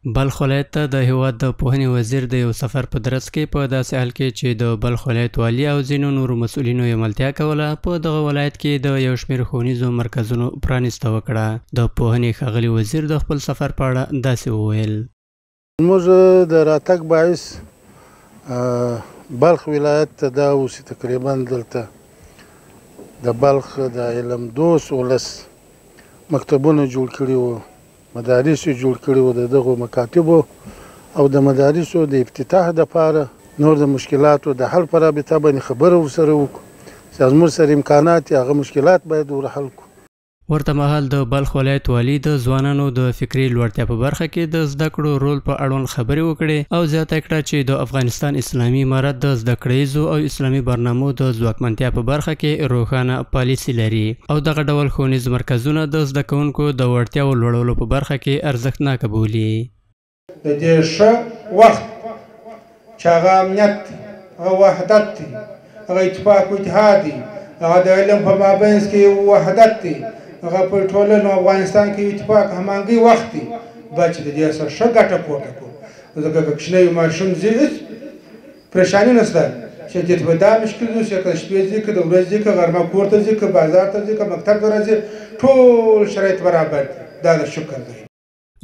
بلخ ولایت ته د هیواد د پوهنې وزیر د یو سفر په درس کې په داسې حال کې چې د بلخ ولایت والي او ځینو نورو مسؤلینو یې ملتیا کوله په دغه ولایت کې د یو شمېر ښوونیزو مرکزونو پرانیسته وکړه. د پوهنې ښاغلي وزیر د خپل سفر په اړه داسې وویل: موږ د راتګ باعث بلخ ولایت ته دا اوس تقریبا دلته د بلخ د علم دوست ولس مکتبونه جوړ کړي وو، مدارس جوړ کړي وو، د دغو مکاتبو او د مدارسو د افتتاح دپاره نور د مشکلاتو د حل په رابطه باندې خبره ورسره وکړو چې زموږ سره امکانات هغه مشکلات باید ورحل کړو. ورته مهال د بلخ ولایت والي د ځوانانو د فکري لوړتیا په برخه کې د زده کړو رول په اړوند خبرې وکړې او زیاته کړه چې د افغانستان اسلامي امارت د زده کړیزو او اسلامي برنامو د ځواکمنتیا په برخه کې روښانه پالیسي لري او دغه ډول ښوونیز مرکزونه د زده کوونکو د وړتیاو لوړولو په برخه کې ارزښتناکه بولي. د دې ښه وخت چې هغه امنیت، هغه وحدت دی، هغه اتفاق و اتحاد دی، هغه د علم په مابینځ کې وحدت دی، هغه په ټولنو افغانستان کې اتفاق هماهنګي وخت دی باید چې د دې سره ښه ګټه پورته کړو. ځکه که کوچنی ماشوم ځي هېڅ پریشاني نشته چې دې ته به دا مشکل وي چې که د شپې ځي، که د ورځې ځي، که غرمه کور ته ځي، که بازار ته ځي، که مکتب ته راځي، ټول شرایط برابر دي. دا د شکر دی.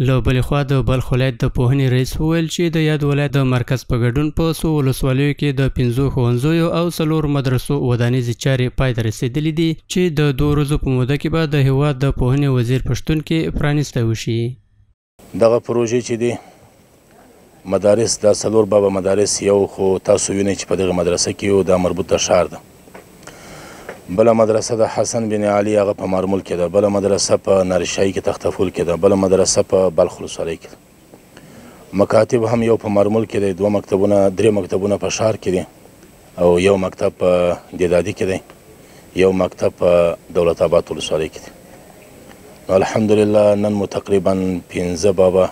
له بلې خوا د بلخ ولایت د پوهنې رئیس وویل چې د یاد ولایت د مرکز په ګډون په څو ولسوالیو کې د 5 ښوونځیو او 4 مدرسو ودانیزې چارې پای ته رسېدلې دي چې د 2 ورځو په موده کې به د هیواد د پوهنې وزیر په شتون کې پرانیسته وشي. دغه پروژې چې دي مدارس دا 4 بابا مدارس یو خو تاسو وینئ چې په دغه مدرسه کې یو دا مربوطه ښار ده، بله مدرسه د حسن بن علي هغه په مارمول کې ده، بله مدرسه په نارشایي کې تختفول کې ده، بله مدرسه په بلخ ولسوالۍ کې ده. مکاتب هم یو په مارمول کې دی، 2 مکتبونه 3 مکتبونه په ښار کې دي او یو مکتب په دیدادي کې دی، یو مکتب په دولت آباد ولسوالۍ کې دی. الحمدلله نن مو تقریبا 15 بابا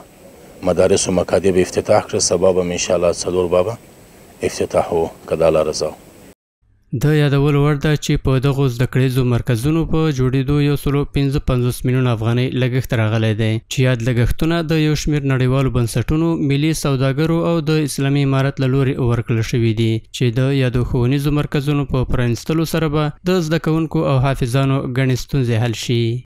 مدارس و مکاتب افتتاح کړه، سبا به انشاءالله 4 بابا افتتاح و کداله رضا. د یادولو وړ ده چې په دغو زده کړیزو مرکزونو په جوړېدو 155 میلیون افغانۍ لګښت راغلی دی چې یاد لګښتونه د یو شمېر نړیوالو بنسټونو، ملي سوداګرو او د اسلامي امارت له لورې ورکړل شوي دي چې د یادو ښوونیزو مرکزونو په پرانیستلو سره به د زده کوونکو او حافظانو ګڼې ستونزې حل شي.